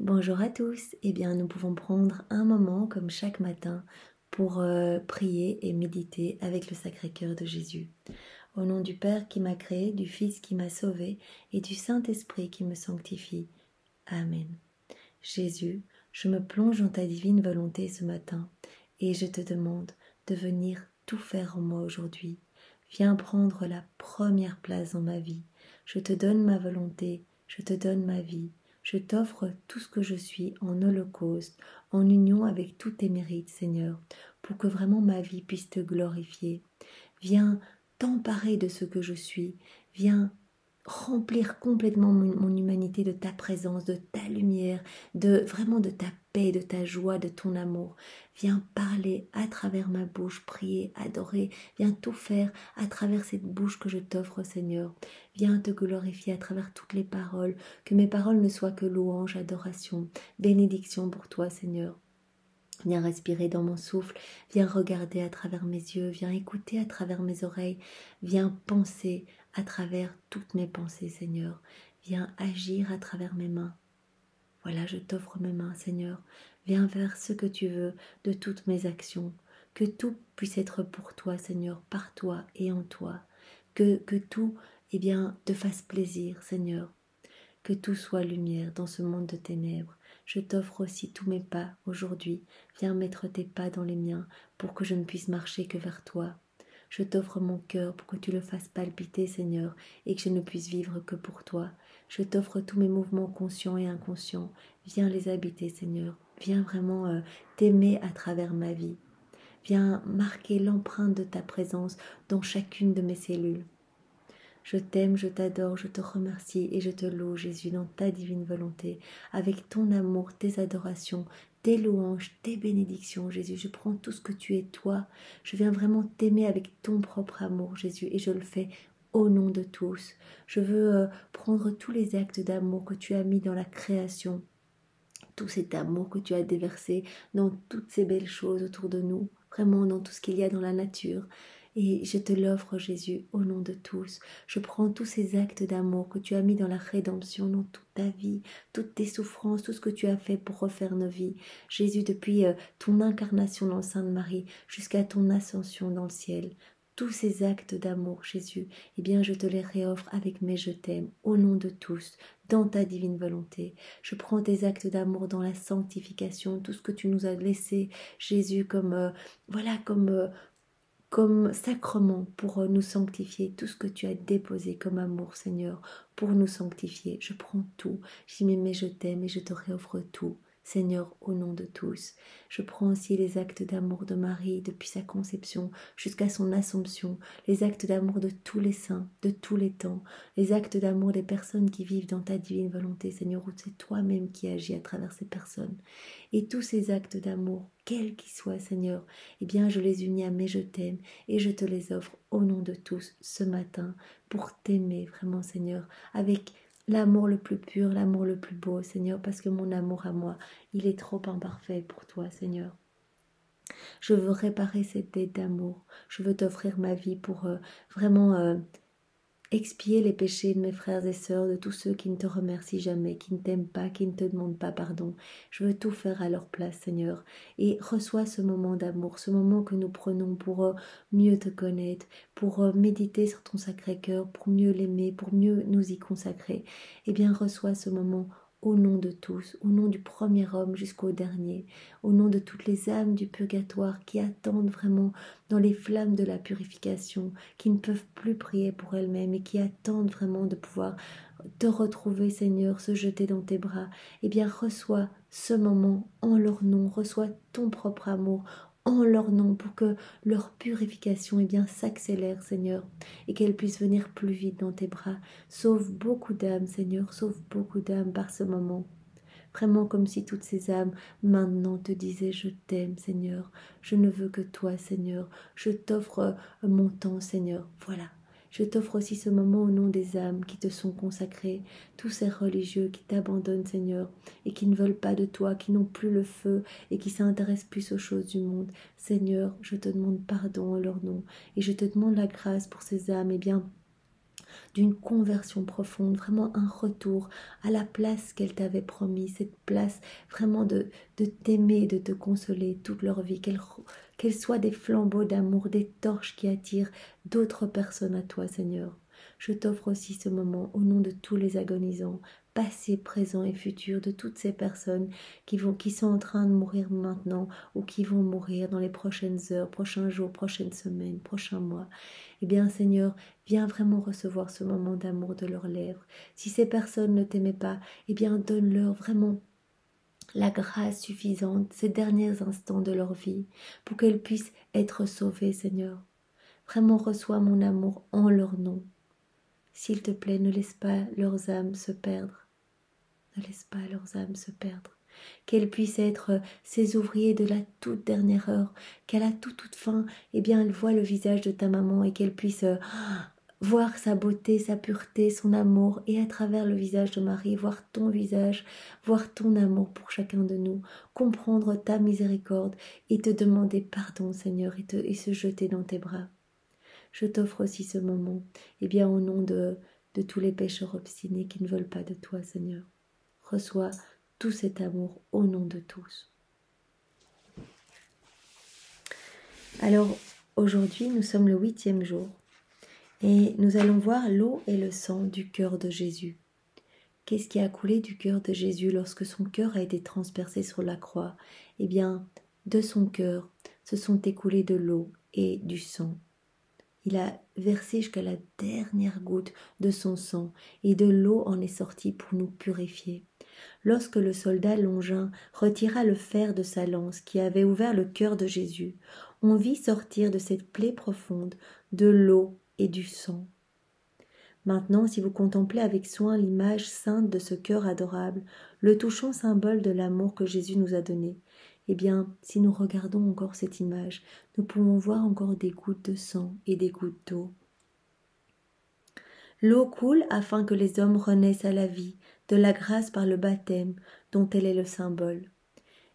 Bonjour à tous, nous pouvons prendre un moment comme chaque matin pour prier et méditer avec le Sacré-Cœur de Jésus. Au nom du Père qui m'a créé, du Fils qui m'a sauvé et du Saint-Esprit qui me sanctifie. Amen. Jésus, je me plonge dans ta divine volonté ce matin et je te demande de venir tout faire en moi aujourd'hui. Viens prendre la première place dans ma vie. Je te donne ma volonté, je te donne ma vie. Je t'offre tout ce que je suis en holocauste, en union avec tous tes mérites, Seigneur, pour que vraiment ma vie puisse te glorifier. Viens t'emparer de ce que je suis. Viens remplir complètement mon humanité de ta présence, de ta lumière, vraiment de ta paix, de ta joie, de ton amour. Viens parler à travers ma bouche, prier, adorer. Viens tout faire à travers cette bouche que je t'offre, Seigneur. Viens te glorifier à travers toutes les paroles, que mes paroles ne soient que louange, adoration, bénédiction pour toi, Seigneur. Viens respirer dans mon souffle, viens regarder à travers mes yeux, viens écouter à travers mes oreilles, viens penser à travers toutes mes pensées, Seigneur. Viens agir à travers mes mains. Voilà, je t'offre mes mains, Seigneur. Viens faire ce que tu veux de toutes mes actions. Que tout puisse être pour toi, Seigneur, par toi et en toi. Que tout, te fasse plaisir, Seigneur. Que tout soit lumière dans ce monde de ténèbres. Je t'offre aussi tous mes pas aujourd'hui. Viens mettre tes pas dans les miens pour que je ne puisse marcher que vers toi. Je t'offre mon cœur pour que tu le fasses palpiter, Seigneur, et que je ne puisse vivre que pour toi. Je t'offre tous mes mouvements conscients et inconscients. Viens les habiter, Seigneur. Viens vraiment t'aimer à travers ma vie. Viens marquer l'empreinte de ta présence dans chacune de mes cellules. Je t'aime, je t'adore, je te remercie et je te loue, Jésus, dans ta divine volonté, avec ton amour, tes adorations, tes louanges, tes bénédictions, Jésus. Je prends tout ce que tu es, toi. Je viens vraiment t'aimer avec ton propre amour, Jésus, et je le fais au nom de tous. Je veux prendre tous les actes d'amour que tu as mis dans la création, tout cet amour que tu as déversé dans toutes ces belles choses autour de nous, vraiment dans tout ce qu'il y a dans la nature. Et je te l'offre, Jésus, au nom de tous. Je prends tous ces actes d'amour que tu as mis dans la rédemption, dans toute ta vie, toutes tes souffrances, tout ce que tu as fait pour refaire nos vies. Jésus, depuis ton incarnation dans le sein de Marie jusqu'à ton ascension dans le ciel, tous ces actes d'amour, Jésus, je te les réoffre avec mes je t'aime, au nom de tous, dans ta divine volonté. Je prends tes actes d'amour dans la sanctification, tout ce que tu nous as laissé, Jésus, comme sacrement pour nous sanctifier, tout ce que tu as déposé comme amour, Seigneur, pour nous sanctifier. Je prends tout, j'y mets mes je t'aime et je te réoffre tout. Seigneur, au nom de tous. Je prends aussi les actes d'amour de Marie depuis sa conception jusqu'à son assomption, les actes d'amour de tous les saints, de tous les temps, les actes d'amour des personnes qui vivent dans ta divine volonté, Seigneur, où c'est toi-même qui agis à travers ces personnes. Et tous ces actes d'amour, quels qu'ils soient, Seigneur, je les unis à mes je t'aime et je te les offre au nom de tous ce matin pour t'aimer vraiment, Seigneur, avec l'amour le plus pur, l'amour le plus beau, Seigneur, parce que mon amour à moi, il est trop imparfait pour toi, Seigneur. Je veux réparer cette dette d'amour. Je veux t'offrir ma vie pour vraiment expier les péchés de mes frères et sœurs, de tous ceux qui ne te remercient jamais, qui ne t'aiment pas, qui ne te demandent pas pardon. Je veux tout faire à leur place, Seigneur. Et reçois ce moment d'amour, ce moment que nous prenons pour mieux te connaître, pour méditer sur ton Sacré-Cœur, pour mieux l'aimer, pour mieux nous y consacrer. Reçois ce moment au nom de tous, au nom du premier homme jusqu'au dernier, au nom de toutes les âmes du purgatoire qui attendent vraiment dans les flammes de la purification, qui ne peuvent plus prier pour elles-mêmes et qui attendent vraiment de pouvoir te retrouver, Seigneur, se jeter dans tes bras. Reçois ce moment en leur nom, reçois ton propre amour en leur nom pour que leur purification s'accélère, Seigneur, et qu'elle puisse venir plus vite dans tes bras. Sauve beaucoup d'âmes, Seigneur, sauve beaucoup d'âmes par ce moment. Vraiment comme si toutes ces âmes maintenant te disaient je t'aime, Seigneur, je ne veux que toi, Seigneur, je t'offre mon temps, Seigneur. Voilà, je t'offre aussi ce moment au nom des âmes qui te sont consacrées, tous ces religieux qui t'abandonnent, Seigneur, et qui ne veulent pas de toi, qui n'ont plus le feu et qui s'intéressent plus aux choses du monde. Seigneur, je te demande pardon en leur nom et je te demande la grâce pour ces âmes, d'une conversion profonde, vraiment un retour à la place qu'elle t'avait promis, cette place vraiment de t'aimer, de te consoler toute leur vie, qu'elle soit des flambeaux d'amour, des torches qui attirent d'autres personnes à toi, Seigneur. Je t'offre aussi ce moment au nom de tous les agonisants, passés, présents et futurs, de toutes ces personnes qui sont en train de mourir maintenant ou qui vont mourir dans les prochaines heures, prochains jours, prochaines semaines, prochains mois. Eh bien, Seigneur, viens vraiment recevoir ce moment d'amour de leurs lèvres. Si ces personnes ne t'aimaient pas, eh bien, donne-leur vraiment la grâce suffisante, ces derniers instants de leur vie, pour qu'elles puissent être sauvées, Seigneur. Vraiment reçois mon amour en leur nom. S'il te plaît, ne laisse pas leurs âmes se perdre. Ne laisse pas leurs âmes se perdre. Qu'elles puissent être ces ouvriers de la toute dernière heure, qu'à la toute fin, eh bien, elles voient le visage de ta maman et qu'elles puissent voir sa beauté, sa pureté, son amour, et à travers le visage de Marie, voir ton visage, voir ton amour pour chacun de nous, comprendre ta miséricorde et te demander pardon, Seigneur, et se jeter dans tes bras. Je t'offre aussi ce moment, eh bien, au nom de tous les pécheurs obstinés qui ne veulent pas de toi, Seigneur. Reçois tout cet amour au nom de tous. Alors, aujourd'hui, nous sommes le 8e jour et nous allons voir l'eau et le sang du cœur de Jésus. Qu'est-ce qui a coulé du cœur de Jésus lorsque son cœur a été transpercé sur la croix? Eh bien, de son cœur se sont écoulés de l'eau et du sang. Il a versé jusqu'à la dernière goutte de son sang et de l'eau en est sortie pour nous purifier. Lorsque le soldat longin retira le fer de sa lance qui avait ouvert le cœur de Jésus, on vit sortir de cette plaie profonde de l'eau et du sang. Maintenant, si vous contemplez avec soin l'image sainte de ce cœur adorable, le touchant symbole de l'amour que Jésus nous a donné, eh bien, si nous regardons encore cette image, nous pouvons voir encore des gouttes de sang et des gouttes d'eau. L'eau coule afin que les hommes renaissent à la vie, de la grâce par le baptême, dont elle est le symbole.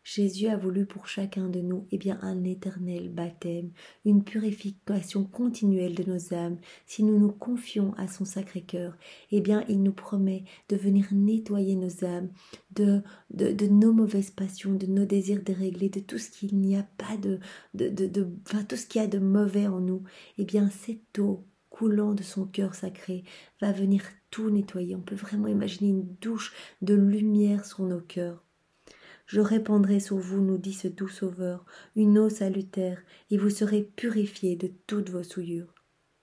Jésus a voulu pour chacun de nous un éternel baptême, une purification continuelle de nos âmes. Si nous nous confions à son Sacré-Cœur, il nous promet de venir nettoyer nos âmes de nos mauvaises passions, de nos désirs déréglés, de tout ce qu'il n'y a pas tout ce qu'il y a de mauvais en nous. Cette eau coulant de son cœur sacré va venir tout nettoyer. On peut vraiment imaginer une douche de lumière sur nos cœurs. Je répandrai sur vous, nous dit ce doux Sauveur, une eau salutaire, et vous serez purifiés de toutes vos souillures.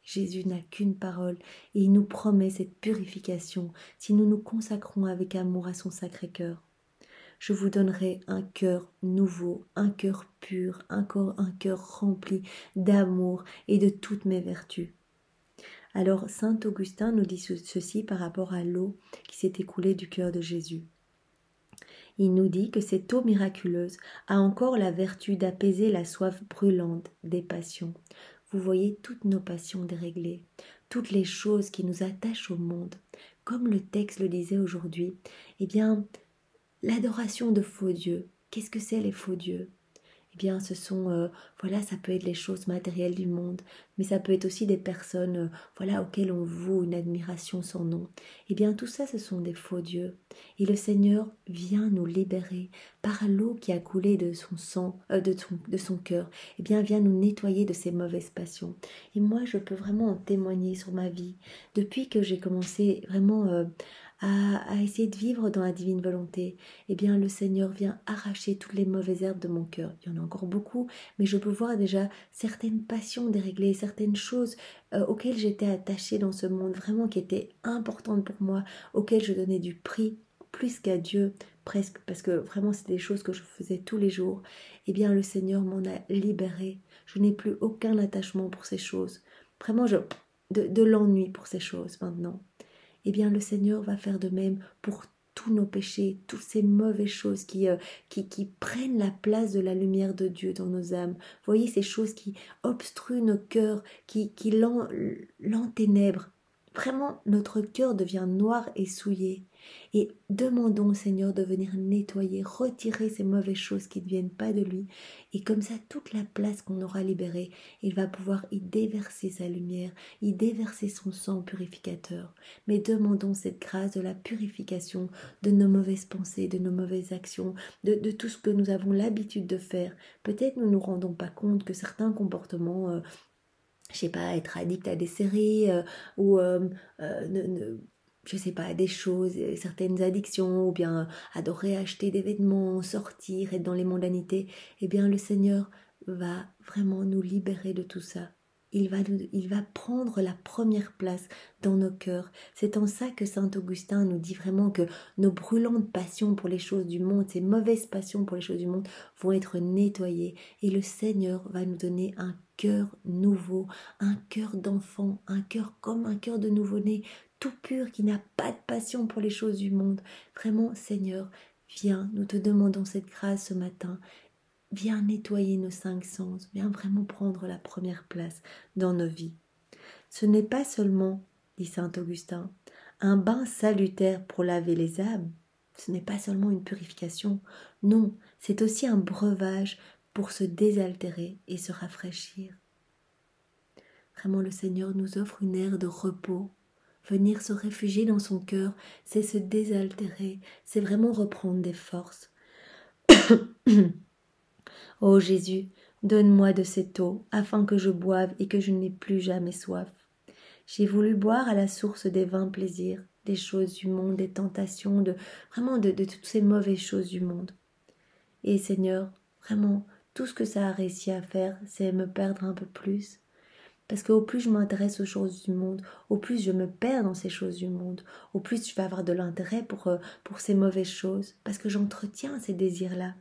Jésus n'a qu'une parole, et il nous promet cette purification si nous nous consacrons avec amour à son Sacré-Cœur. Je vous donnerai un cœur nouveau, un cœur pur, un cœur rempli d'amour et de toutes mes vertus. Alors, saint Augustin nous dit ceci par rapport à l'eau qui s'est écoulée du cœur de Jésus. Il nous dit que cette eau miraculeuse a encore la vertu d'apaiser la soif brûlante des passions. Vous voyez toutes nos passions déréglées, toutes les choses qui nous attachent au monde. Comme le texte le disait aujourd'hui, l'adoration de faux dieux. Qu'est-ce que c'est les faux dieux? Ce sont, ça peut être les choses matérielles du monde, mais ça peut être aussi des personnes, auxquelles on voue une admiration sans nom. Tout ça, ce sont des faux dieux. Et le Seigneur vient nous libérer par l'eau qui a coulé de son sang, de son cœur. Vient nous nettoyer de ces mauvaises passions. Et moi, je peux vraiment en témoigner sur ma vie. Depuis que j'ai commencé vraiment à essayer de vivre dans la divine volonté, le Seigneur vient arracher toutes les mauvaises herbes de mon cœur. Il y en a encore beaucoup, mais je peux voir déjà certaines passions déréglées, certaines choses auxquelles j'étais attachée dans ce monde, vraiment qui étaient importantes pour moi, auxquelles je donnais du prix, plus qu'à Dieu, presque, parce que vraiment c'était des choses que je faisais tous les jours. Le Seigneur m'en a libérée. Je n'ai plus aucun attachement pour ces choses. Vraiment, de l'ennui pour ces choses maintenant. Le Seigneur va faire de même pour tous nos péchés, toutes ces mauvaises choses qui prennent la place de la lumière de Dieu dans nos âmes. Voyez ces choses qui obstruent nos cœurs, qui l'enténèbrent. Vraiment, notre cœur devient noir et souillé. Et demandons au Seigneur de venir nettoyer, retirer ces mauvaises choses qui ne viennent pas de lui. Et comme ça, toute la place qu'on aura libérée, il va pouvoir y déverser sa lumière, y déverser son sang purificateur. Mais demandons cette grâce de la purification de nos mauvaises pensées, de nos mauvaises actions, de tout ce que nous avons l'habitude de faire. Peut-être nous ne nous rendons pas compte que certains comportements, je sais pas, être addict à des séries ou je sais pas, des choses, certaines addictions, ou bien adorer acheter des vêtements, sortir, être dans les mondanités, eh bien le Seigneur va vraiment nous libérer de tout ça. Il va prendre la première place dans nos cœurs. C'est en ça que saint Augustin nous dit vraiment que nos brûlantes passions pour les choses du monde, ces mauvaises passions pour les choses du monde vont être nettoyées. Et le Seigneur va nous donner un cœur nouveau, un cœur d'enfant, un cœur comme un cœur de nouveau-né, tout pur, qui n'a pas de passion pour les choses du monde. Vraiment, Seigneur, viens, nous te demandons cette grâce ce matin. Viens nettoyer nos 5 sens, viens vraiment prendre la première place dans nos vies. Ce n'est pas seulement, dit saint Augustin, un bain salutaire pour laver les âmes, ce n'est pas seulement une purification, non, c'est aussi un breuvage pour se désaltérer et se rafraîchir. Vraiment, le Seigneur nous offre une ère de repos. Venir se réfugier dans son cœur, c'est se désaltérer, c'est vraiment reprendre des forces. Ô Jésus, donne-moi de cette eau, afin que je boive et que je n'ai plus jamais soif. J'ai voulu boire à la source des vains plaisirs, des choses du monde, des tentations, vraiment de toutes ces mauvaises choses du monde. Et Seigneur, vraiment, tout ce que ça a réussi à faire, c'est me perdre un peu plus. Parce qu'au plus je m'intéresse aux choses du monde, au plus je me perds dans ces choses du monde, au plus je vais avoir de l'intérêt pour ces mauvaises choses, parce que j'entretiens ces désirs-là.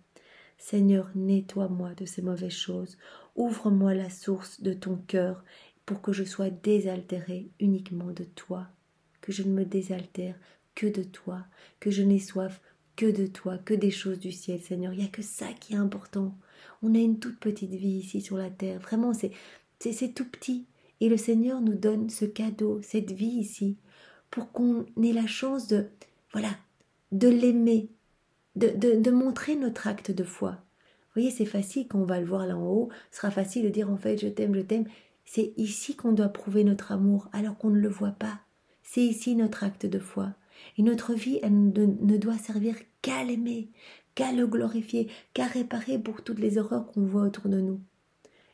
Seigneur, nettoie-moi de ces mauvaises choses, ouvre-moi la source de ton cœur pour que je sois désaltérée uniquement de toi, que je ne me désaltère que de toi, que je n'ai soif que de toi, que des choses du ciel, Seigneur. Il n'y a que ça qui est important. On a une toute petite vie ici sur la terre, vraiment c'est tout petit. Et le Seigneur nous donne ce cadeau, cette vie ici, pour qu'on ait la chance de l'aimer, de montrer notre acte de foi. Vous voyez, c'est facile quand on va le voir là en haut, ce sera facile de dire en fait je t'aime, je t'aime. C'est ici qu'on doit prouver notre amour alors qu'on ne le voit pas. C'est ici notre acte de foi. Et notre vie, elle ne doit servir qu'à l'aimer, qu'à le glorifier, qu'à réparer pour toutes les horreurs qu'on voit autour de nous.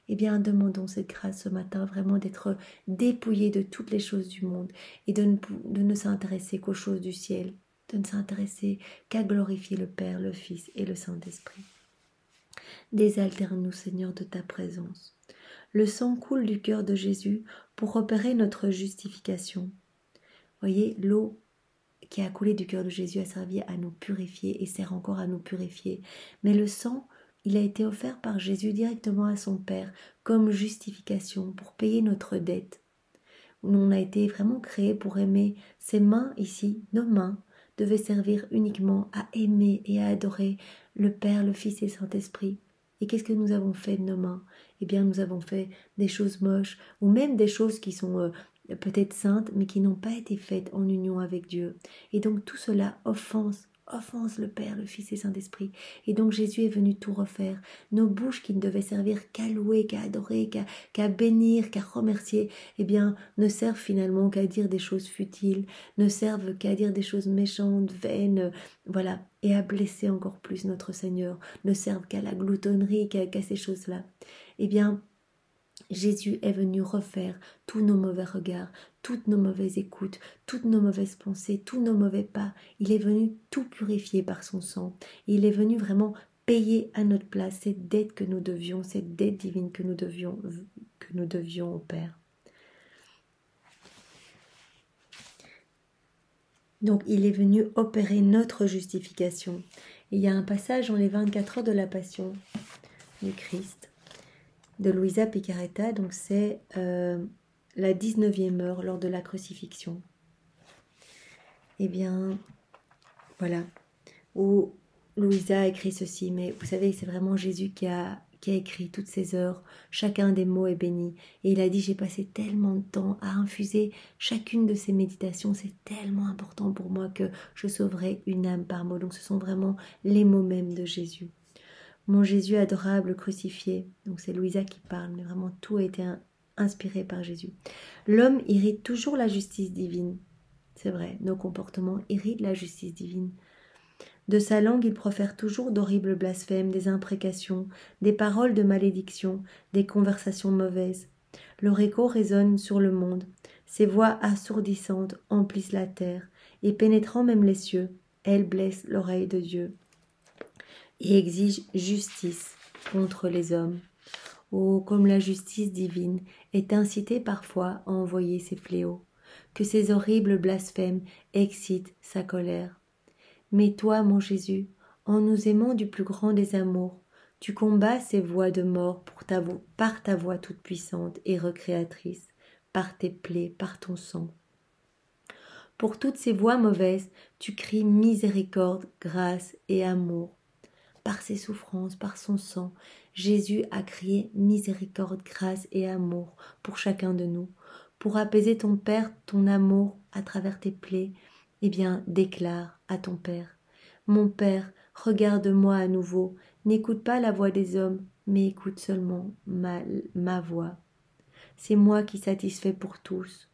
Eh bien, demandons cette grâce ce matin, vraiment d'être dépouillés de toutes les choses du monde et de ne s'intéresser qu'aux choses du ciel, de ne s'intéresser qu'à glorifier le Père, le Fils et le Saint-Esprit. Désaltère-nous, Seigneur, de ta présence. Le sang coule du cœur de Jésus pour opérer notre justification. Voyez, l'eau qui a coulé du cœur de Jésus a servi à nous purifier et sert encore à nous purifier. Mais le sang, il a été offert par Jésus directement à son Père comme justification pour payer notre dette. On a été vraiment créés pour aimer. Ces mains ici, nos mains, devaient servir uniquement à aimer et à adorer le Père, le Fils et le Saint-Esprit. Et qu'est-ce que nous avons fait de nos mains? Eh bien, nous avons fait des choses moches, ou même des choses qui sont peut-être saintes, mais qui n'ont pas été faites en union avec Dieu. Et donc tout cela offense le Père, le Fils et le Saint-Esprit. Et donc Jésus est venu tout refaire. Nos bouches qui ne devaient servir qu'à louer, qu'à adorer, qu'à bénir, qu'à remercier, eh bien, ne servent finalement qu'à dire des choses futiles, ne servent qu'à dire des choses méchantes, vaines, voilà, et à blesser encore plus notre Seigneur, ne servent qu'à la gloutonnerie, qu'à ces choses-là. Eh bien, Jésus est venu refaire tous nos mauvais regards, toutes nos mauvaises écoutes, toutes nos mauvaises pensées, tous nos mauvais pas. Il est venu tout purifier par son sang. Il est venu vraiment payer à notre place cette dette que nous devions, cette dette divine que nous devions au Père. Donc il est venu opérer notre justification. Il y a un passage dans les 24 heures de la Passion du Christ, de Luisa Piccarreta, donc c'est la 19e heure lors de la crucifixion. Eh bien, voilà, où Luisa a écrit ceci, mais vous savez, c'est vraiment Jésus qui a qui a écrit toutes ces heures. Chacun des mots est béni. Et il a dit, j'ai passé tellement de temps à infuser chacune de ces méditations. C'est tellement important pour moi que je sauverai une âme par mot. Donc ce sont vraiment les mots mêmes de Jésus. Mon Jésus adorable crucifié. Donc c'est Louisa qui parle, mais vraiment tout a été inspiré par Jésus. L'homme irrite toujours la justice divine. C'est vrai, nos comportements irritent la justice divine. De sa langue, il profère toujours d'horribles blasphèmes, des imprécations, des paroles de malédiction, des conversations mauvaises. Leur écho résonne sur le monde. Ses voix assourdissantes emplissent la terre, et pénétrant même les cieux, elles blessent l'oreille de Dieu et exigent justice contre les hommes. Oh, comme la justice divine est incitée parfois à envoyer ses fléaux, que ces horribles blasphèmes excitent sa colère. Mais toi, mon Jésus, en nous aimant du plus grand des amours, tu combats ces voies de mort par ta voix toute puissante et recréatrice, par tes plaies, par ton sang. Pour toutes ces voies mauvaises, tu cries miséricorde, grâce et amour. Par ses souffrances, par son sang, Jésus a crié miséricorde, grâce et amour pour chacun de nous. Pour apaiser ton Père, ton amour à travers tes plaies, eh bien, déclare à ton Père. Mon Père, regarde-moi à nouveau, n'écoute pas la voix des hommes, mais écoute seulement ma voix. C'est moi qui satisfais pour tous.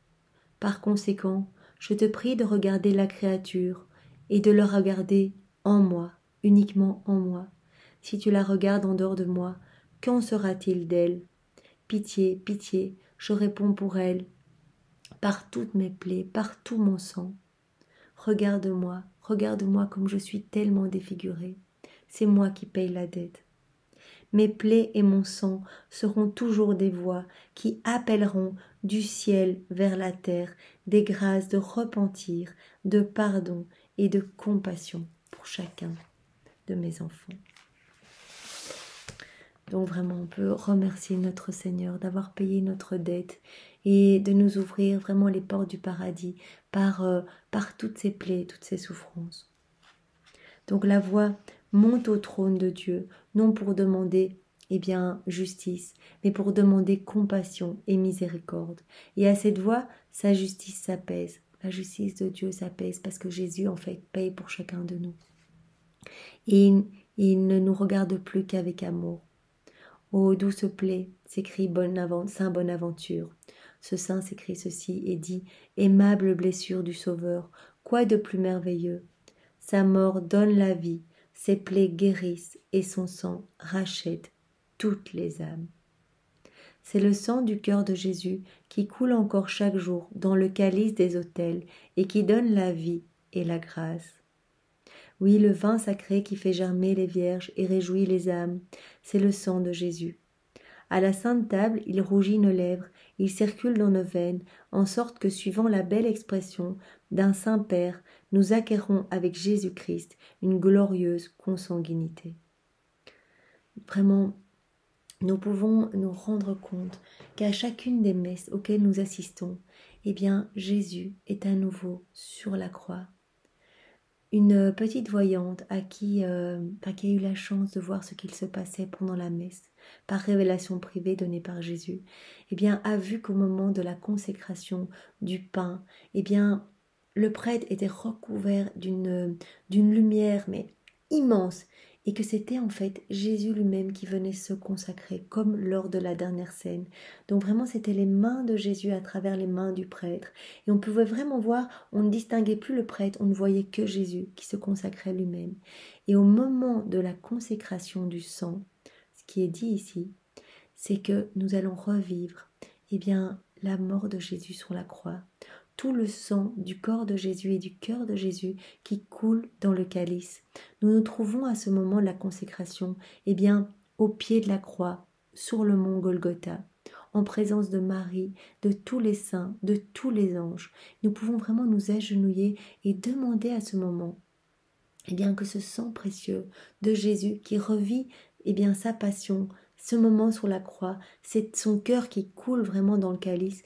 Par conséquent, je te prie de regarder la créature et de le regarder en moi, uniquement en moi. Si tu la regardes en dehors de moi, qu'en sera-t-il d'elle? Pitié, pitié, je réponds pour elle, par toutes mes plaies, par tout mon sang. Regarde-moi, regarde-moi comme je suis tellement défigurée. C'est moi qui paye la dette. Mes plaies et mon sang seront toujours des voix qui appelleront du ciel vers la terre des grâces de repentir, de pardon et de compassion pour chacun de mes enfants. Donc vraiment, on peut remercier notre Seigneur d'avoir payé notre dette et de nous ouvrir vraiment les portes du paradis par toutes ces plaies, toutes ces souffrances. Donc la voix monte au trône de Dieu, non pour demander justice, mais pour demander compassion et miséricorde. Et à cette voix, sa justice s'apaise. La justice de Dieu s'apaise parce que Jésus, en fait, paye pour chacun de nous. Et il ne nous regarde plus qu'avec amour. Ô douce plaie, s'écrie Saint Bonaventure. Ce saint s'écrit ceci et dit « Aimable blessure du Sauveur, quoi de plus merveilleux? Sa mort donne la vie, ses plaies guérissent et son sang rachète toutes les âmes. » C'est le sang du cœur de Jésus qui coule encore chaque jour dans le calice des autels et qui donne la vie et la grâce. Oui, le vin sacré qui fait germer les vierges et réjouit les âmes, c'est le sang de Jésus. À la sainte table, il rougit nos lèvres, il circule dans nos veines, en sorte que, suivant la belle expression d'un saint Père, nous acquérons avec Jésus-Christ une glorieuse consanguinité. Vraiment, nous pouvons nous rendre compte qu'à chacune des messes auxquelles nous assistons, Jésus est à nouveau sur la croix. Une petite voyante qui a eu la chance de voir ce qu'il se passait pendant la messe, par révélation privée donnée par Jésus, a vu qu'au moment de la consécration du pain, le prêtre était recouvert d'une lumière mais immense, et que c'était en fait Jésus lui-même qui venait se consacrer, comme lors de la dernière scène. Donc vraiment, c'était les mains de Jésus à travers les mains du prêtre. Et on pouvait vraiment voir, on ne distinguait plus le prêtre, on ne voyait que Jésus qui se consacrait lui-même. Et au moment de la consécration du sang, ce qui est dit ici, c'est que nous allons revivre la mort de Jésus sur la croix. Tout le sang du corps de Jésus et du cœur de Jésus qui coule dans le calice. Nous nous trouvons à ce moment de la consécration, au pied de la croix, sur le mont Golgotha, en présence de Marie, de tous les saints, de tous les anges. Nous pouvons vraiment nous agenouiller et demander à ce moment que ce sang précieux de Jésus qui revit sa passion, ce moment sur la croix, c'est son cœur qui coule vraiment dans le calice,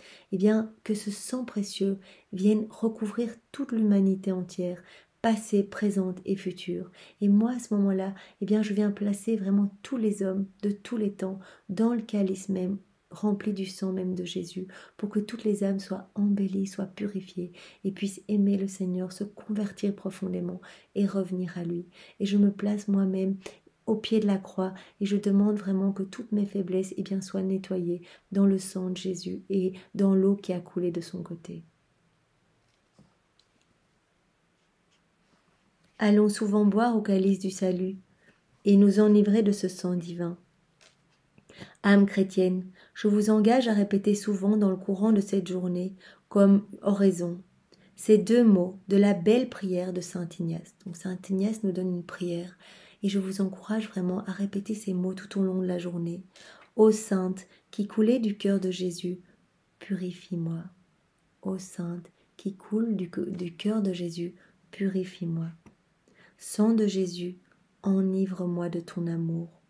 que ce sang précieux vienne recouvrir toute l'humanité entière, passée, présente et future. Et moi, à ce moment-là, eh bien, je viens placer vraiment tous les hommes de tous les temps dans le calice même, rempli du sang même de Jésus, pour que toutes les âmes soient embellies, soient purifiées et puissent aimer le Seigneur, se convertir profondément et revenir à lui. Et je me place moi-même au pied de la croix et je demande vraiment que toutes mes faiblesses eh bien, soient nettoyées dans le sang de Jésus et dans l'eau qui a coulé de son côté. Allons souvent boire au calice du salut et nous enivrer de ce sang divin. Âme chrétienne, je vous engage à répéter souvent dans le courant de cette journée, comme oraison, ces 2 mots de la belle prière de Saint Ignace. Donc Saint Ignace nous donne une prière et je vous encourage vraiment à répéter ces mots tout au long de la journée. Ô Sainte qui coulait du cœur de Jésus, purifie-moi. Ô Sainte qui coule du cœur de Jésus, purifie-moi. Sang de Jésus, enivre-moi de ton amour.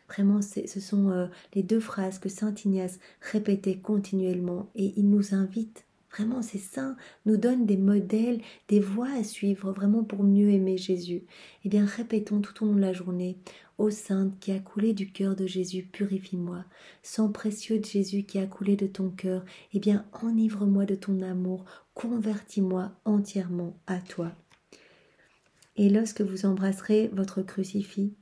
Vraiment, ce sont les 2 phrases que Saint Ignace répétait continuellement et il nous invite. Vraiment, ces saints nous donnent des modèles, des voies à suivre, vraiment pour mieux aimer Jésus. Eh bien, répétons tout au long de la journée. Ô Sainte qui a coulé du cœur de Jésus, purifie-moi. Sang précieux de Jésus qui a coulé de ton cœur, eh bien, enivre-moi de ton amour, convertis-moi entièrement à toi. Et lorsque vous embrasserez votre crucifix,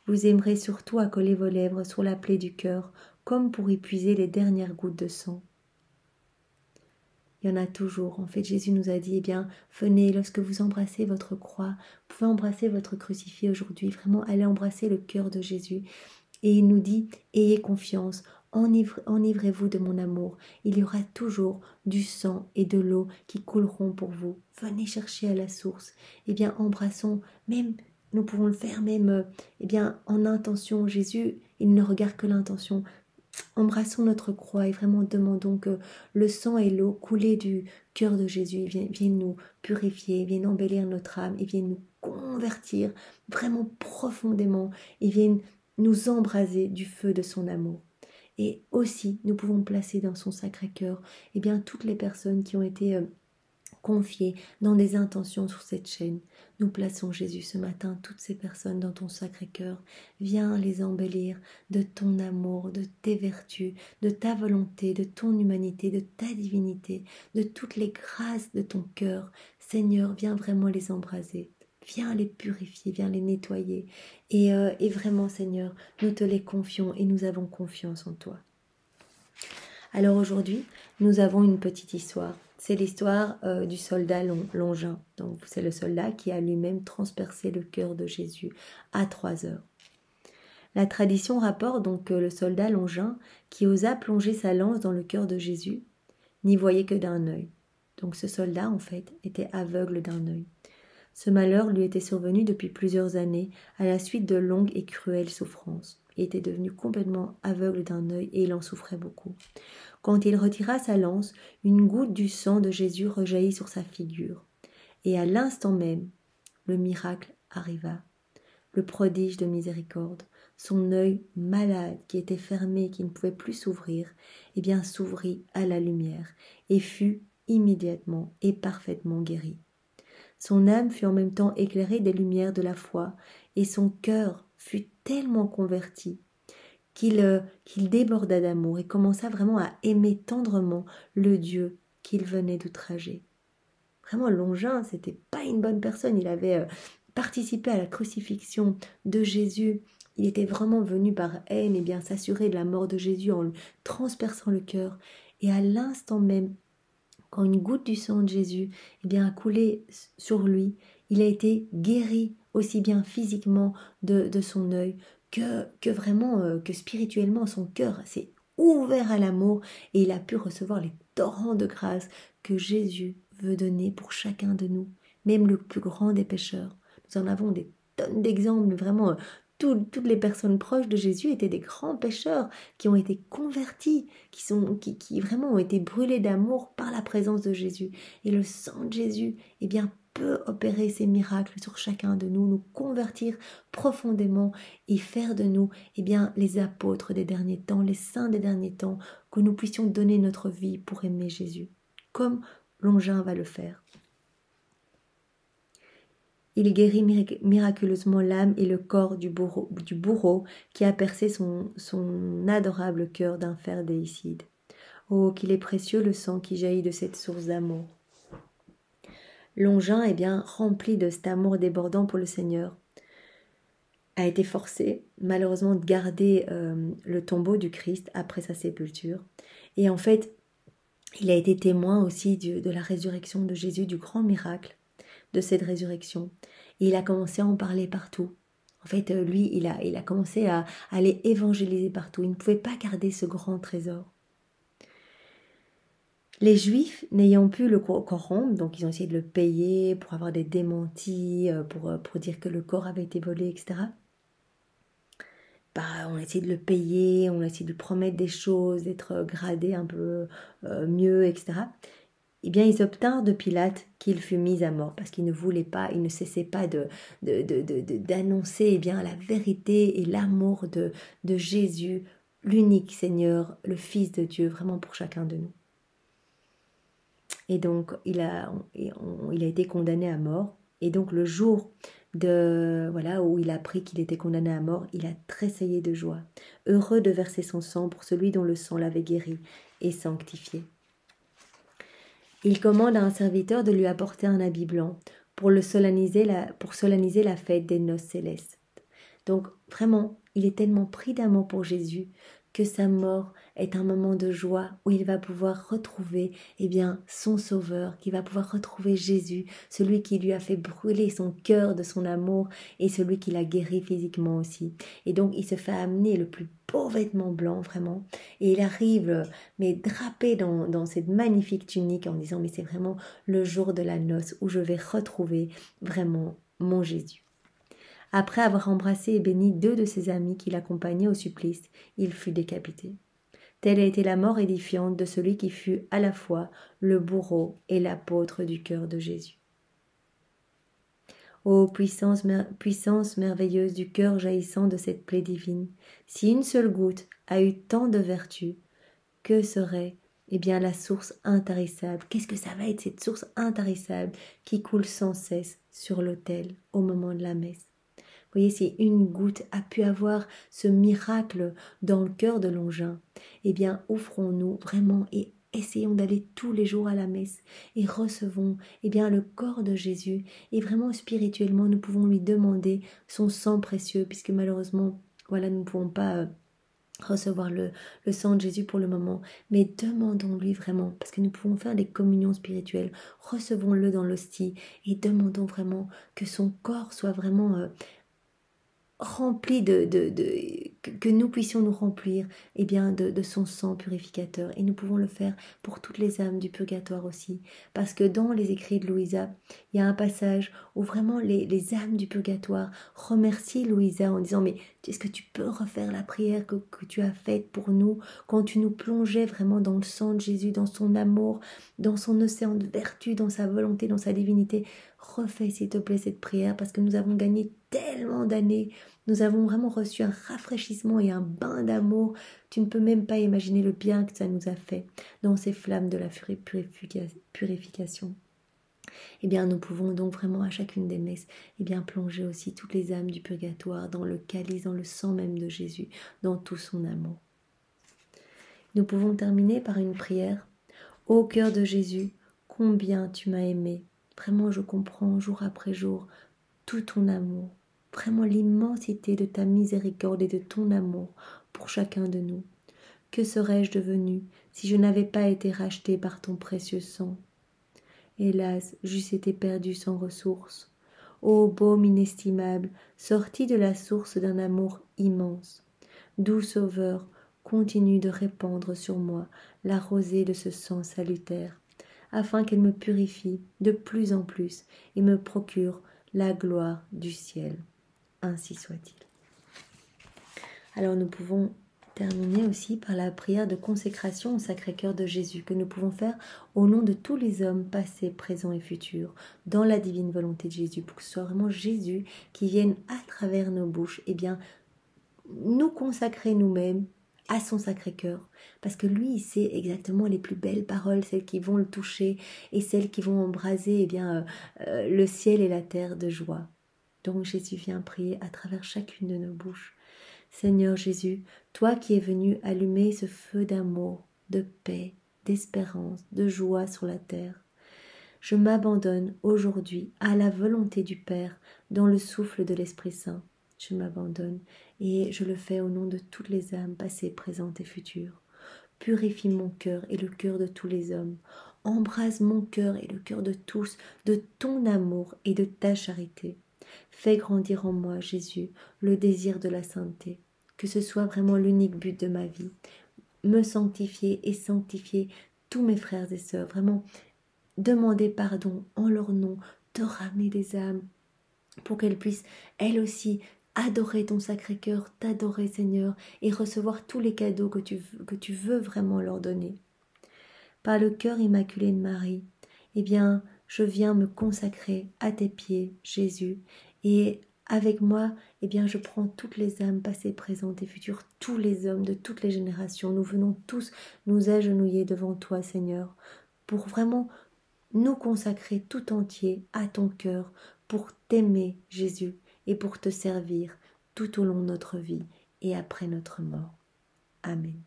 vous aimerez surtout accoler vos lèvres sur la plaie du cœur, comme pour y puiser les dernières gouttes de sang. Il y en a toujours. En fait, Jésus nous a dit, eh bien, venez, lorsque vous embrassez votre croix, vous pouvez embrasser votre crucifix aujourd'hui, vraiment, allez embrasser le cœur de Jésus. Et il nous dit, ayez confiance, enivrez-vous de mon amour. Il y aura toujours du sang et de l'eau qui couleront pour vous. Venez chercher à la source. Eh bien, embrassons, même, nous pouvons le faire même, eh bien, en intention. Jésus, il ne regarde que l'intention. Embrassons notre croix et vraiment demandons que le sang et l'eau coulés du cœur de Jésus viennent nous purifier, viennent embellir notre âme et viennent nous convertir vraiment profondément et viennent nous embraser du feu de son amour. Et aussi, nous pouvons placer dans son Sacré-Cœur eh bien, toutes les personnes qui ont été confiées dans des intentions sur cette chaîne. Nous plaçons Jésus ce matin, toutes ces personnes dans ton Sacré-Cœur. Viens les embellir de ton amour, de tes vertus, de ta volonté, de ton humanité, de ta divinité, de toutes les grâces de ton cœur. Seigneur, viens vraiment les embraser. Viens les purifier, viens les nettoyer. Et vraiment, Seigneur, nous te les confions et nous avons confiance en toi. Alors aujourd'hui, nous avons une petite histoire. C'est l'histoire du soldat Longin. Donc c'est le soldat qui a lui-même transpercé le cœur de Jésus à 3 heures. La tradition rapporte donc que le soldat Longin, qui osa plonger sa lance dans le cœur de Jésus, n'y voyait que d'un œil. Donc ce soldat, en fait, était aveugle d'un œil. Ce malheur lui était survenu depuis plusieurs années à la suite de longues et cruelles souffrances. Il était devenu complètement aveugle d'un œil et il en souffrait beaucoup. Quand il retira sa lance, une goutte du sang de Jésus rejaillit sur sa figure. Et à l'instant même, le miracle arriva. Le prodige de miséricorde, son œil malade qui était fermé, qui ne pouvait plus s'ouvrir, eh bien s'ouvrit à la lumière et fut immédiatement et parfaitement guéri. Son âme fut en même temps éclairée des lumières de la foi et son cœur fut tellement converti qu'il déborda d'amour et commença vraiment à aimer tendrement le Dieu qu'il venait d'outrager. Vraiment, Longin, c'était pas une bonne personne. Il avait participé à la crucifixion de Jésus. Il était vraiment venu par haine et bien s'assurer de la mort de Jésus en lui transperçant le cœur. Et à l'instant même, quand une goutte du sang de Jésus eh bien, a coulé sur lui, il a été guéri aussi bien physiquement de son œil que vraiment, que spirituellement, son cœur s'est ouvert à l'amour et il a pu recevoir les torrents de grâce que Jésus veut donner pour chacun de nous, même le plus grand des pécheurs. Nous en avons des tonnes d'exemples, mais vraiment, toutes les personnes proches de Jésus étaient des grands pécheurs qui ont été convertis, qui vraiment ont été brûlés d'amour par la présence de Jésus. Et le sang de Jésus, eh bien, peut opérer ces miracles sur chacun de nous, nous convertir profondément et faire de nous, eh bien, les apôtres des derniers temps, les saints des derniers temps, que nous puissions donner notre vie pour aimer Jésus, comme Longin va le faire. Il guérit miraculeusement l'âme et le corps du bourreau qui a percé son adorable cœur d'un fer déicide. Oh, qu'il est précieux le sang qui jaillit de cette source d'amour. Longin, rempli de cet amour débordant pour le Seigneur, a été forcé, malheureusement, de garder le tombeau du Christ après sa sépulture. Et en fait, il a été témoin aussi de la résurrection de Jésus, du grand miracle de cette résurrection. Et il a commencé à en parler partout. En fait, lui, il a commencé à aller évangéliser partout. Il ne pouvait pas garder ce grand trésor. Les Juifs, n'ayant pu le corrompre, donc ils ont essayé de le payer pour avoir des démentis, pour dire que le corps avait été volé, etc. On a essayé de le payer, on a essayé de lui promettre des choses, d'être gradé un peu mieux, etc. Eh bien, ils obtinrent de Pilate qu'il fût mis à mort, parce qu'il ne voulait pas, il ne cessait pas d'annoncer la vérité et l'amour de Jésus, l'unique Seigneur, le Fils de Dieu, vraiment pour chacun de nous. Et donc, il a été condamné à mort. Et donc, le jour où il a appris qu'il était condamné à mort, il a tressaillé de joie, heureux de verser son sang pour celui dont le sang l'avait guéri et sanctifié. Il commande à un serviteur de lui apporter un habit blanc pour solenniser la fête des noces célestes. Donc, vraiment, il est tellement pris d'amour pour Jésus que sa mort est un moment de joie où il va pouvoir retrouver son Sauveur, qu'il va pouvoir retrouver Jésus, celui qui lui a fait brûler son cœur de son amour et celui qui l'a guéri physiquement aussi. Et donc il se fait amener le plus beau vêtement blanc vraiment et il arrive drapé dans cette magnifique tunique en disant mais c'est vraiment le jour de la noce où je vais retrouver vraiment mon Jésus. Après avoir embrassé et béni 2 de ses amis qui l'accompagnaient au supplice, il fut décapité. Telle a été la mort édifiante de celui qui fut à la fois le bourreau et l'apôtre du cœur de Jésus. Ô puissance merveilleuse du cœur jaillissant de cette plaie divine, si une seule goutte a eu tant de vertu, que serait la source intarissable? Qu'est-ce que ça va être cette source intarissable qui coule sans cesse sur l'autel au moment de la messe? Vous voyez, si une goutte a pu avoir ce miracle dans le cœur de Longin, offrons-nous vraiment et essayons d'aller tous les jours à la messe et recevons le corps de Jésus. Et vraiment spirituellement, nous pouvons lui demander son sang précieux, puisque malheureusement, nous ne pouvons pas recevoir le sang de Jésus pour le moment, mais demandons-lui vraiment, parce que nous pouvons faire des communions spirituelles, recevons-le dans l'hostie et demandons vraiment que son corps soit vraiment rempli que nous puissions nous remplir de son sang purificateur. Et nous pouvons le faire pour toutes les âmes du purgatoire aussi, parce que dans les écrits de Louisa, il y a un passage où vraiment les âmes du purgatoire remercient Louisa en disant mais est-ce que tu peux refaire la prière que tu as faite pour nous quand tu nous plongeais vraiment dans le sang de Jésus, dans son amour, dans son océan de vertu, dans sa volonté, dans sa divinité. Refais s'il te plaît cette prière, parce que nous avons gagné tellement d'années. Nous avons vraiment reçu un rafraîchissement et un bain d'amour. Tu ne peux même pas imaginer le bien que ça nous a fait dans ces flammes de la purification. Nous pouvons donc vraiment à chacune des messes plonger aussi toutes les âmes du purgatoire dans le calice, dans le sang même de Jésus, dans tout son amour. Nous pouvons terminer par une prière. Ô cœur de Jésus, combien tu m'as aimé. Vraiment, je comprends jour après jour tout ton amour. Vraiment l'immensité de ta miséricorde et de ton amour pour chacun de nous. Que serais-je devenue si je n'avais pas été rachetée par ton précieux sang? Hélas, j'eusse été perdue sans ressource. Ô baume inestimable, sorti de la source d'un amour immense. Doux Sauveur, continue de répandre sur moi la rosée de ce sang salutaire, afin qu'elle me purifie de plus en plus et me procure la gloire du ciel. Ainsi soit-il. Alors nous pouvons terminer aussi par la prière de consécration au Sacré-Cœur de Jésus que nous pouvons faire au nom de tous les hommes passés, présents et futurs dans la divine volonté de Jésus, pour que ce soit vraiment Jésus qui vienne à travers nos bouches nous consacrer nous-mêmes à son Sacré-Cœur, parce que lui, il sait exactement les plus belles paroles, celles qui vont le toucher et celles qui vont embraser le ciel et la terre de joie. Donc Jésus vient prier à travers chacune de nos bouches. Seigneur Jésus, toi qui es venu allumer ce feu d'amour, de paix, d'espérance, de joie sur la terre, je m'abandonne aujourd'hui à la volonté du Père dans le souffle de l'Esprit Saint. Je m'abandonne et je le fais au nom de toutes les âmes passées, présentes et futures. Purifie mon cœur et le cœur de tous les hommes. Embrase mon cœur et le cœur de tous de ton amour et de ta charité. Fais grandir en moi, Jésus, le désir de la sainteté. Que ce soit vraiment l'unique but de ma vie. Me sanctifier et sanctifier tous mes frères et sœurs. Vraiment demander pardon en leur nom, te ramener des âmes pour qu'elles puissent, elles aussi, adorer ton Sacré-Cœur, t'adorer Seigneur et recevoir tous les cadeaux que tu veux vraiment leur donner. Par le cœur immaculé de Marie, eh bien, je viens me consacrer à tes pieds, Jésus, et avec moi, eh bien, je prends toutes les âmes passées, présentes et futures, tous les hommes de toutes les générations. Nous venons tous nous agenouiller devant toi, Seigneur, pour vraiment nous consacrer tout entier à ton cœur, pour t'aimer, Jésus, et pour te servir tout au long de notre vie et après notre mort. Amen.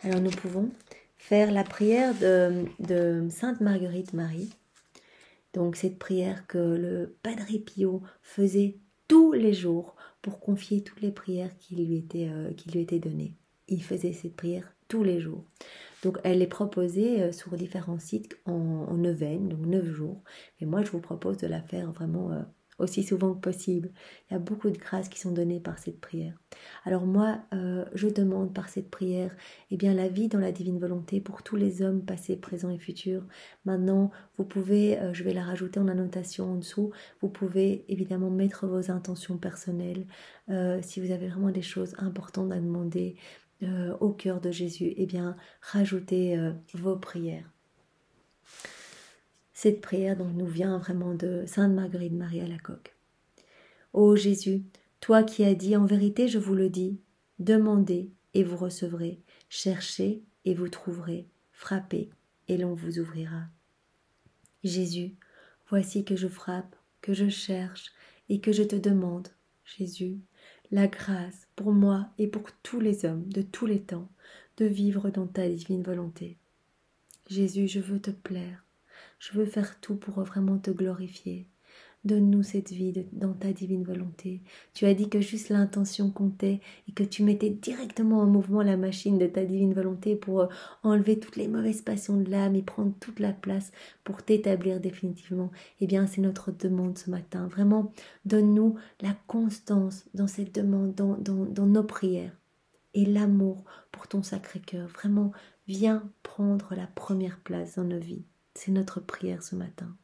Alors nous pouvons faire la prière de Sainte Marguerite Marie. Donc cette prière que le Padre Pio faisait tous les jours pour confier toutes les prières qui lui étaient données. Il faisait cette prière tous les jours. Donc elle est proposée sur différents sites en neuvaine, donc 9 jours. Et moi je vous propose de la faire vraiment aussi souvent que possible. Il y a beaucoup de grâces qui sont données par cette prière. Alors moi, je demande par cette prière eh bien, la vie dans la divine volonté pour tous les hommes passés, présents et futurs. Maintenant, vous pouvez, je vais la rajouter en annotation en dessous, vous pouvez évidemment mettre vos intentions personnelles. Si vous avez vraiment des choses importantes à demander au cœur de Jésus, eh bien, rajoutez vos prières. Cette prière donc nous vient vraiment de Sainte Marguerite Marie Alacoque. Ô Jésus, toi qui as dit, en vérité je vous le dis, demandez et vous recevrez, cherchez et vous trouverez, frappez et l'on vous ouvrira. Jésus, voici que je frappe, que je cherche et que je te demande, Jésus, la grâce pour moi et pour tous les hommes de tous les temps de vivre dans ta divine volonté. Jésus, je veux te plaire, je veux faire tout pour vraiment te glorifier. Donne-nous cette vie dans ta divine volonté. Tu as dit que juste l'intention comptait et que tu mettais directement en mouvement la machine de ta divine volonté pour enlever toutes les mauvaises passions de l'âme et prendre toute la place pour t'établir définitivement. Eh bien, c'est notre demande ce matin. Vraiment, donne-nous la constance dans cette demande, dans nos prières et l'amour pour ton Sacré-Cœur. Vraiment, viens prendre la première place dans nos vies. C'est notre prière ce matin.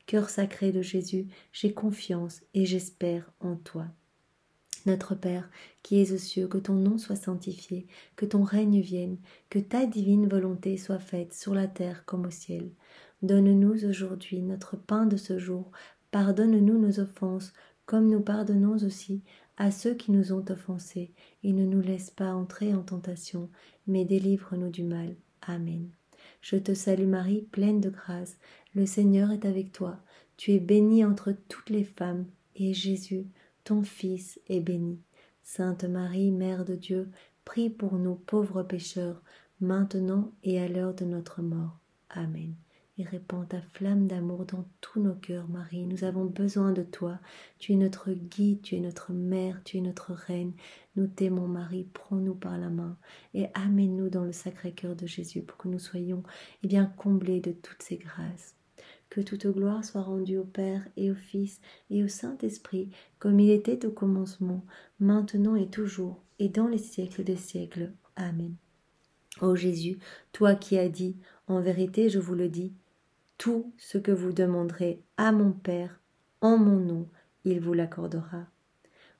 Cœur sacré de Jésus, j'ai confiance et j'espère en toi. Notre Père, qui es aux cieux, que ton nom soit sanctifié, que ton règne vienne, que ta divine volonté soit faite sur la terre comme au ciel. Donne-nous aujourd'hui notre pain de ce jour. Pardonne-nous nos offenses, comme nous pardonnons aussi à ceux qui nous ont offensés. Et ne nous laisse pas entrer en tentation, mais délivre-nous du mal. Amen. Je te salue Marie, pleine de grâce. Le Seigneur est avec toi. Tu es bénie entre toutes les femmes, et Jésus, ton Fils, est béni. Sainte Marie, Mère de Dieu, prie pour nous pauvres pécheurs, maintenant et à l'heure de notre mort. Amen. Et répands ta flamme d'amour dans tous nos cœurs, Marie. Nous avons besoin de toi. Tu es notre guide, tu es notre mère, tu es notre reine. Nous t'aimons, Marie. Prends-nous par la main et amène-nous dans le Sacré-Cœur de Jésus pour que nous soyons bien comblés de toutes ces grâces. Que toute gloire soit rendue au Père et au Fils et au Saint-Esprit, comme il était au commencement, maintenant et toujours, et dans les siècles des siècles. Amen. Ô Jésus, toi qui as dit, en vérité je vous le dis, tout ce que vous demanderez à mon Père, en mon nom, il vous l'accordera.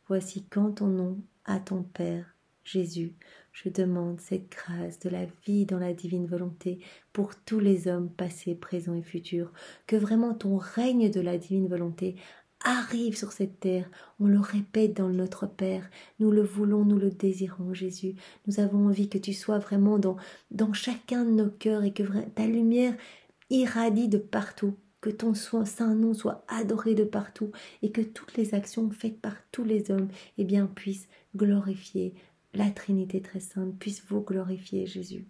Voici qu'en ton nom, à ton Père, Jésus, je demande cette grâce de la vie dans la divine volonté pour tous les hommes passés, présents et futurs, que vraiment ton règne de la divine volonté arrive sur cette terre. On le répète dans notre Père. Nous le voulons, nous le désirons, Jésus. Nous avons envie que tu sois vraiment dans chacun de nos cœurs et que ta lumière irradie de partout. Que ton saint nom soit adoré de partout et que toutes les actions faites par tous les hommes puissent glorifier la Trinité très sainte, puissent vous glorifier, Jésus.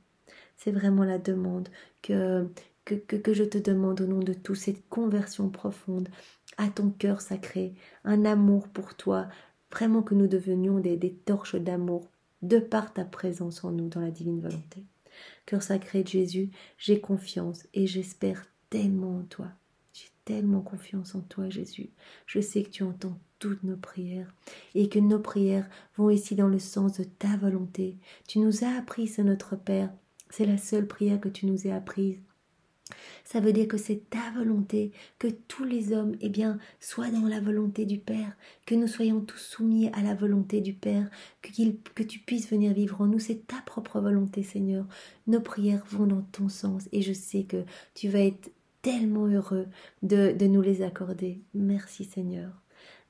C'est vraiment la demande que je te demande au nom de tous, cette conversion profonde à ton cœur sacré, un amour pour toi, vraiment que nous devenions des torches d'amour de par ta présence en nous dans la divine volonté. Cœur sacré de Jésus, j'ai confiance et j'espère tellement en toi. J'ai tellement confiance en toi, Jésus. Je sais que tu entends toutes nos prières et que nos prières vont ici dans le sens de ta volonté. Tu nous as appris, c'est notre Père. C'est la seule prière que tu nous as apprise. Ça veut dire que c'est ta volonté, que tous les hommes, soient dans la volonté du Père, que nous soyons tous soumis à la volonté du Père, que tu puisses venir vivre en nous. C'est ta propre volonté, Seigneur. Nos prières vont dans ton sens et je sais que tu vas être tellement heureux de nous les accorder. Merci, Seigneur.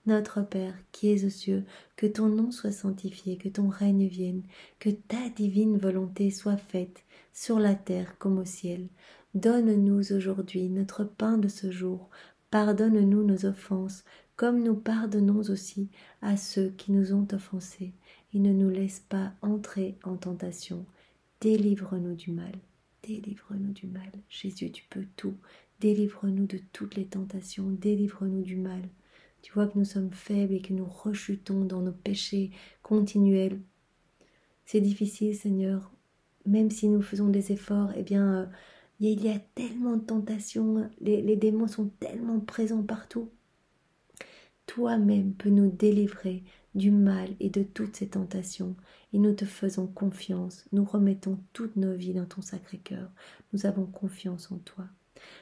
Notre Père qui es aux cieux, que ton nom soit sanctifié, que ton règne vienne, que ta divine volonté soit faite sur la terre comme au ciel. Donne-nous aujourd'hui notre pain de ce jour. Pardonne-nous nos offenses, comme nous pardonnons aussi à ceux qui nous ont offensés. Et ne nous laisse pas entrer en tentation. Délivre-nous du mal. Délivre-nous du mal. Jésus, tu peux tout. Délivre-nous de toutes les tentations. Délivre-nous du mal. Tu vois que nous sommes faibles et que nous rechutons dans nos péchés continuels. C'est difficile, Seigneur. Même si nous faisons des efforts, il y a tellement de tentations. Les démons sont tellement présents partout. Toi-même peux nous délivrer du mal et de toutes ces tentations. Et nous te faisons confiance. Nous remettons toutes nos vies dans ton sacré cœur. Nous avons confiance en toi.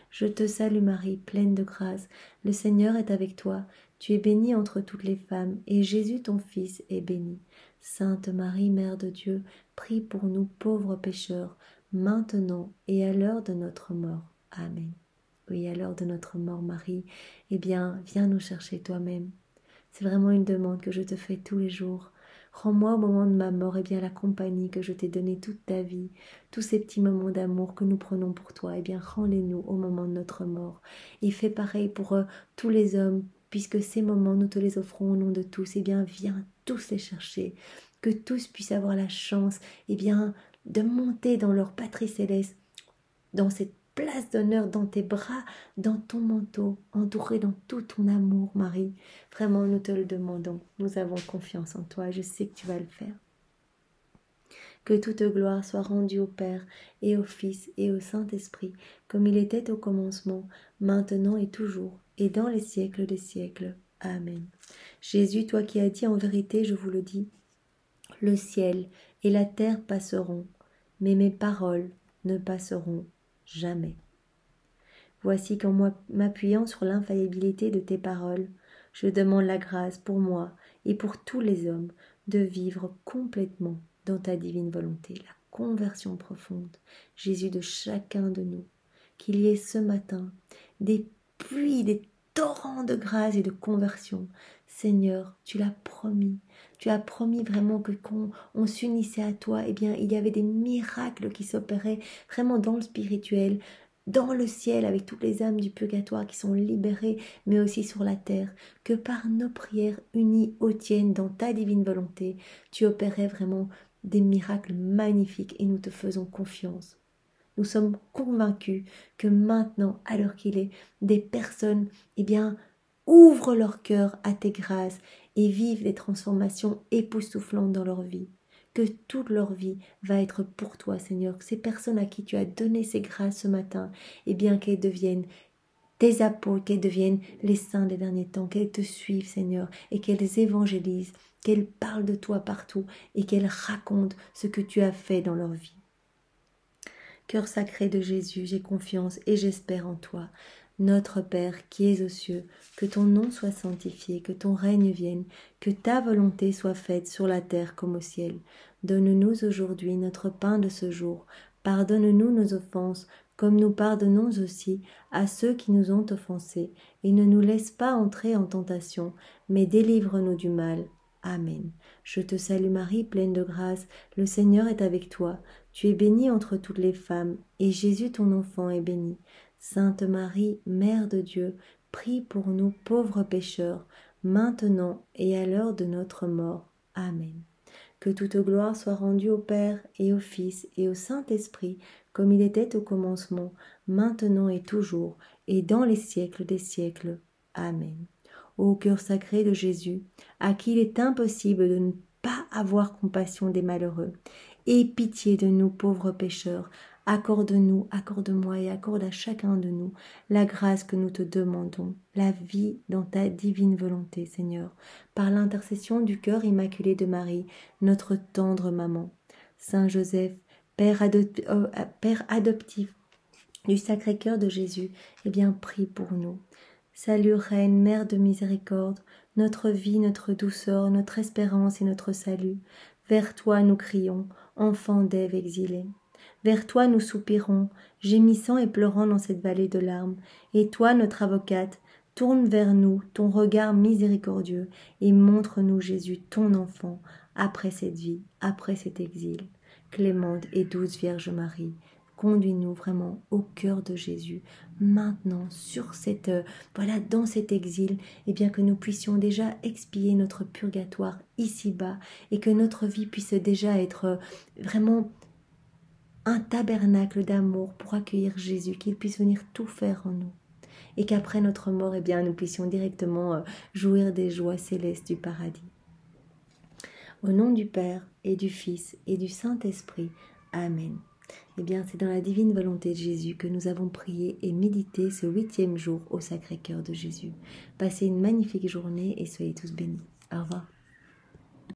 Je te salue Marie, pleine de grâce. Le Seigneur est avec toi. Tu es bénie entre toutes les femmes, et Jésus ton Fils est béni. Sainte Marie, Mère de Dieu, prie pour nous pauvres pécheurs, maintenant et à l'heure de notre mort. Amen. Oui, à l'heure de notre mort, Marie, viens nous chercher toi-même. C'est vraiment une demande que je te fais tous les jours. Rends-moi au moment de ma mort la compagnie que je t'ai donnée toute ta vie, tous ces petits moments d'amour que nous prenons pour toi, rends-les-nous au moment de notre mort. Et fais pareil pour tous les hommes, puisque ces moments nous te les offrons au nom de tous. Viens tous les chercher, que tous puissent avoir la chance de monter dans leur patrie céleste, dans cette place d'honneur dans tes bras, dans ton manteau, entouré dans tout ton amour, Marie. Vraiment, nous te le demandons. Nous avons confiance en toi. Je sais que tu vas le faire. Que toute gloire soit rendue au Père et au Fils et au Saint-Esprit, comme il était au commencement, maintenant et toujours, et dans les siècles des siècles. Amen. Jésus, toi qui as dit en vérité, je vous le dis, le ciel et la terre passeront, mais mes paroles ne passeront jamais. Voici qu'en m'appuyant sur l'infaillibilité de tes paroles, je demande la grâce pour moi et pour tous les hommes de vivre complètement dans ta divine volonté, la conversion profonde, Jésus, de chacun de nous, qu'il y ait ce matin des pluies, des torrents de grâce et de conversion. Seigneur, tu l'as promis. Tu as promis vraiment que quand on s'unissait à toi, il y avait des miracles qui s'opéraient vraiment dans le spirituel, dans le ciel, avec toutes les âmes du purgatoire qui sont libérées, mais aussi sur la terre, que par nos prières unies aux tiennes dans ta divine volonté, tu opérais vraiment des miracles magnifiques et nous te faisons confiance. Nous sommes convaincus que maintenant, à l'heure qu'il est, des personnes, ouvrent leur cœur à tes grâces et vivent des transformations époustouflantes dans leur vie. Que toute leur vie va être pour toi, Seigneur. Que ces personnes à qui tu as donné ces grâces ce matin, qu'elles deviennent tes apôtres, qu'elles deviennent les saints des derniers temps, qu'elles te suivent, Seigneur, et qu'elles évangélisent, qu'elles parlent de toi partout et qu'elles racontent ce que tu as fait dans leur vie. Cœur sacré de Jésus, j'ai confiance et j'espère en toi. Notre Père qui es aux cieux, que ton nom soit sanctifié, que ton règne vienne, que ta volonté soit faite sur la terre comme au ciel. Donne-nous aujourd'hui notre pain de ce jour. Pardonne-nous nos offenses, comme nous pardonnons aussi à ceux qui nous ont offensés, et ne nous laisse pas entrer en tentation, mais délivre-nous du mal. Amen. Je te salue Marie, pleine de grâce, le Seigneur est avec toi. Tu es bénie entre toutes les femmes, et Jésus ton enfant est béni. Sainte Marie, Mère de Dieu, prie pour nous pauvres pécheurs, maintenant et à l'heure de notre mort. Amen. Que toute gloire soit rendue au Père et au Fils et au Saint-Esprit, comme il était au commencement, maintenant et toujours, et dans les siècles des siècles. Amen. Ô cœur sacré de Jésus, à qui il est impossible de ne pas avoir compassion des malheureux, aie pitié de nous pauvres pécheurs, accorde-nous, accorde-moi et accorde à chacun de nous la grâce que nous te demandons, la vie dans ta divine volonté, Seigneur, par l'intercession du cœur immaculé de Marie, notre tendre maman. Saint Joseph, Père adoptif du Sacré-Cœur de Jésus, eh bien, prie pour nous. Salut Reine, Mère de miséricorde, notre vie, notre douceur, notre espérance et notre salut. Vers toi nous crions, enfants d'Ève exilés. Vers toi nous soupirons, gémissant et pleurant dans cette vallée de larmes. Et toi, notre avocate, tourne vers nous ton regard miséricordieux et montre-nous Jésus, ton enfant, après cette vie, après cet exil. Clémente et douce Vierge Marie, conduis-nous vraiment au cœur de Jésus, maintenant, sur cette, dans cet exil, et bien que nous puissions déjà expier notre purgatoire ici-bas, et que notre vie puisse déjà être vraiment un tabernacle d'amour pour accueillir Jésus, qu'il puisse venir tout faire en nous, et qu'après notre mort, eh bien, nous puissions directement jouir des joies célestes du paradis. Au nom du Père, et du Fils, et du Saint-Esprit. Amen. Eh bien, c'est dans la divine volonté de Jésus que nous avons prié et médité ce 8e jour au Sacré-Cœur de Jésus. Passez une magnifique journée et soyez tous bénis. Au revoir.